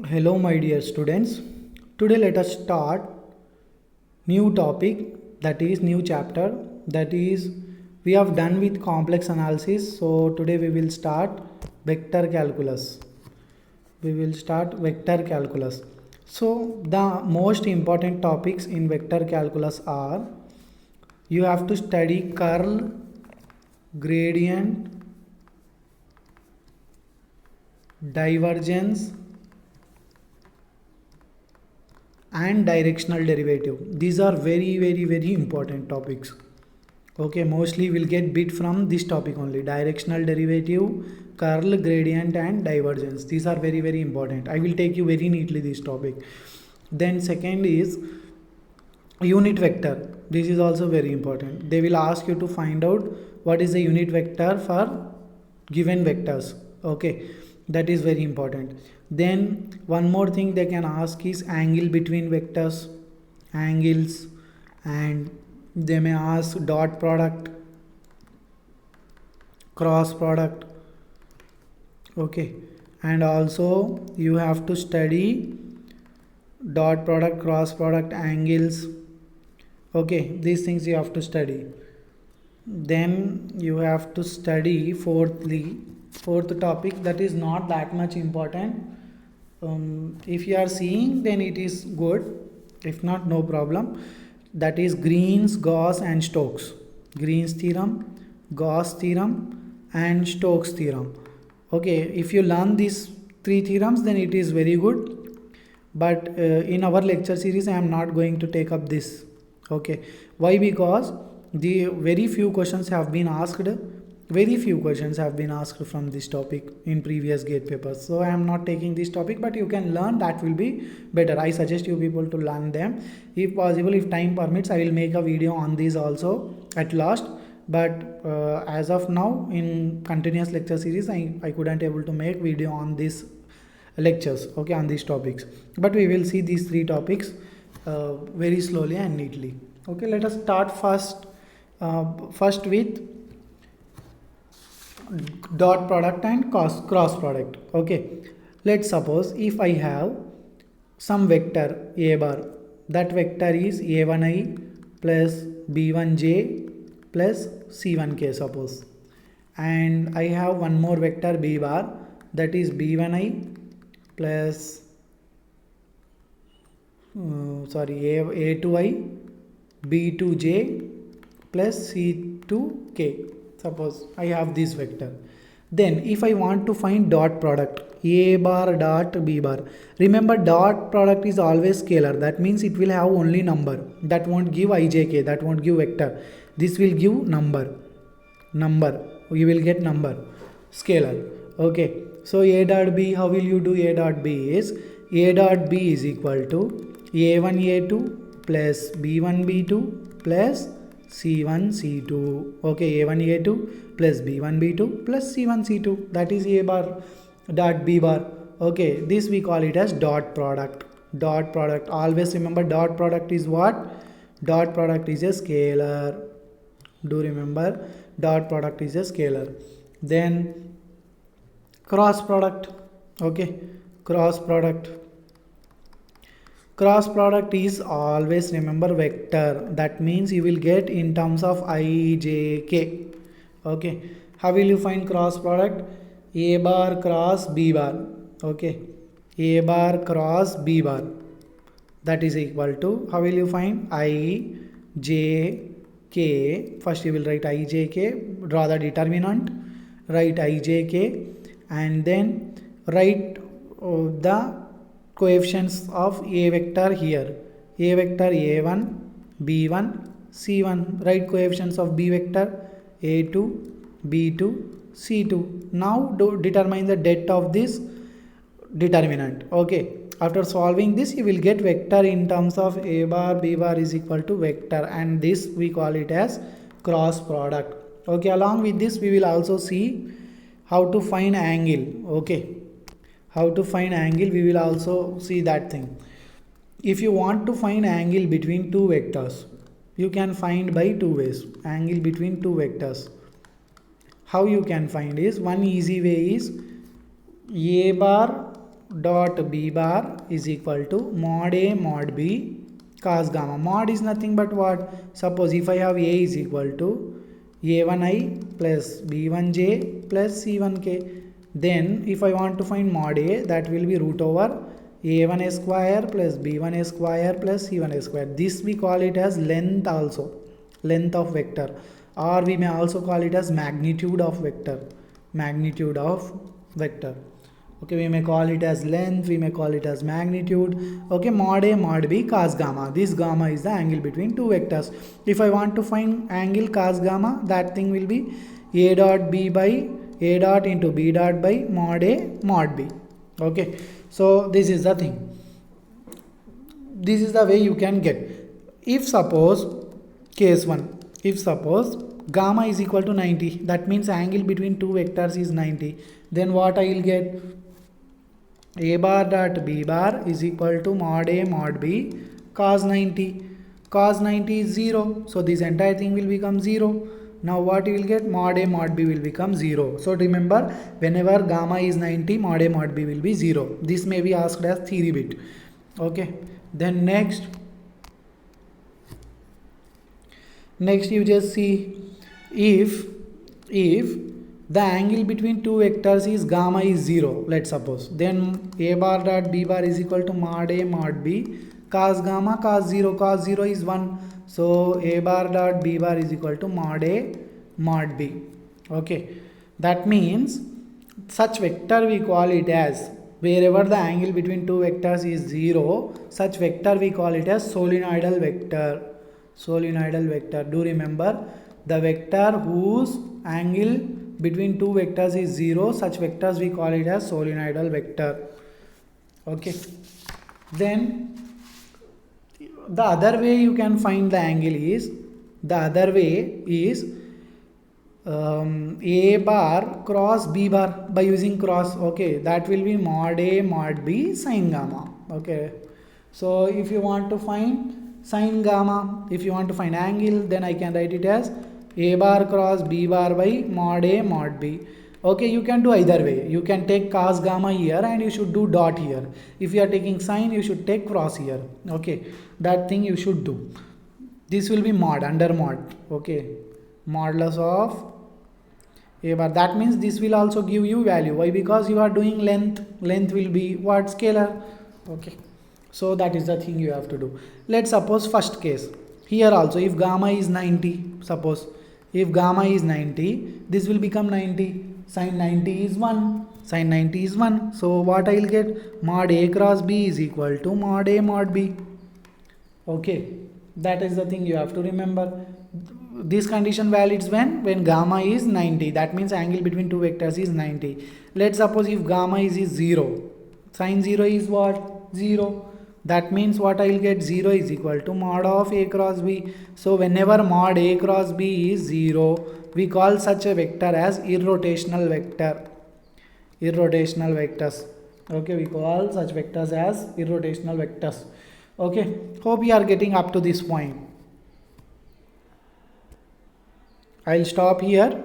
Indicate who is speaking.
Speaker 1: Hello my dear students. Today let us start new topic, that is new chapter, that is we have done with complex analysis. So today we will start vector calculus. We will start vector calculus. So the most important topics in vector calculus are you have to study curl, gradient, divergence and directional derivative. These are very important topics. Okay, mostly we'll get bit from this topic only: directional derivative, curl, gradient and divergence. These are very important. I will take you very neatly this topic. Then second is unit vector. This is also very important. They will ask you to find out what is the unit vector for given vectors. Okay, that is very important. Then one more thing they can ask is angle between vectors, angles, and they may ask dot product, cross product. Okay, and also you have to study dot product, cross product, angles. Okay, these things you have to study. Then you have to study fourth topic, that is not that much important. If you are seeing, then it is good. If not, no problem. That is Green's, Gauss and Stokes. Green's theorem, Gauss theorem and Stokes theorem. Okay, if you learn these three theorems, then it is very good. But in our lecture series I am not going to take up this. Okay, why? Because the very few questions have been asked from this topic in previous gate papers. So I am not taking this topic, but you can learn, that will be better. I suggest you people to learn them. If possible, if time permits, I will make a video on these also at last. But as of now, in continuous lecture series, I couldn't able to make video on this lectures, okay, on these topics. But we will see these three topics very slowly and neatly. Okay, let us start first with dot product and cross product. Okay, let's suppose if I have some vector a bar, that vector is a1i plus b1j plus c1k, suppose, and I have one more vector b bar, that is b1i plus a2i b2j plus c2k. Suppose I have this vector. Then if I want to find dot product, a bar dot b bar, remember dot product is always scalar. That means it will have only number. That won't give ijk, that won't give vector. This will give number. You will get number, scalar. Okay, so a dot b, how will you do a dot b? Is a dot b is equal to a1 a2 plus b1 b2 plus c1 c2. Okay, a1 a2 plus b1 b2 plus c1 c2, that is a bar dot b bar. Okay, this we call it as dot product. Dot product, always remember dot product is what? Dot product is a scalar. Do remember, dot product is a scalar. Then cross product. Okay, cross product is always, remember, vector. That means you will get in terms of I, j, k. Okay, how will you find cross product? A bar cross b bar. Okay, a bar cross b bar, that is equal to, how will you find? I, j, k. First you will write I, j, k, draw the determinant, write I, j, k, and then write the coefficients of a vector here. A vector a1, b1, c1. Write coefficients of b vector a2, b2, c2. Now determine the depth of this determinant. Okay, after solving this you will get vector in terms of a bar b bar is equal to vector, and this we call it as cross product. Okay, along with this we will also see how to find angle. Okay, how to find angle, we will also see that thing. If you want to find angle between two vectors, you can find by two ways. Angle between two vectors, how you can find is, one easy way is a bar dot b bar is equal to mod a mod b cos gamma. Mod is nothing but what? Suppose if I have a is equal to a1i plus b1j plus c1k, then if I want to find mod a, that will be root over a1 square plus b1 square plus c1 square. This we call it as length also, length of vector, or we may also call it as magnitude of vector, magnitude of vector. Okay, we may call it as length, we may call it as magnitude. Okay, mod a mod b cos gamma. This gamma is the angle between two vectors. If I want to find angle cos gamma, that thing will be a dot b by a dot into b dot by mod a mod b. Okay, so this is the thing. This is the way you can get. If suppose case 1, if suppose gamma is equal to 90, that means angle between two vectors is 90, then what I will get? A bar dot b bar is equal to mod a mod b cos 90. Cos 90 is 0, so this entire thing will become 0. Now what you will get? Mod a mod b will become 0. So remember, whenever gamma is 90, mod a mod b will be 0. This may be asked as theory bit. Okay, then next you just see, if the angle between two vectors is gamma is 0, let's suppose, then a bar dot b bar is equal to mod a mod b cos gamma cos 0 is 1, so a bar dot b bar is equal to mod a mod b. Okay, that means such vector we call it as, wherever the angle between two vectors is 0, such vector we call it as solenoidal vector. Solenoidal vector. Do remember, the vector whose angle between two vectors is 0, such vectors we call it as solenoidal vector. Okay, then the other way you can find the angle is, a bar cross b bar by using cross. Okay, that will be mod a mod b sin gamma. Okay, so if you want to find sin gamma, if you want to find angle, then I can write it as a bar cross b bar by mod a mod b. Okay, you can do either way. You can take cos gamma here and you should do dot here. If you are taking sin, you should take cross here. Okay, that thing you should do. This will be mod, under mod. Okay, modulus of a bar. That means this will also give you value. Why? Because you are doing length. Length will be what? Scalar. Okay, so that is the thing you have to do. Let's suppose first case. Here also, if gamma is 90, suppose if gamma is 90, this will become 90. Sin 90 is 1. Sin 90 is 1. So what I will get? Mod a cross b is equal to mod a mod b. Okay, that is the thing you have to remember. This condition valids when gamma is 90. That means angle between two vectors is 90. Let's suppose if gamma is 0. Sin 0 is what? 0. That means what I will get? 0 is equal to mod of a cross b. So whenever mod a cross b is 0, we call such a vector as irrotational vector. Irrotational vectors. Okay, we call such vectors as irrotational vectors. Okay, hope you are getting up to this point. I'll stop here.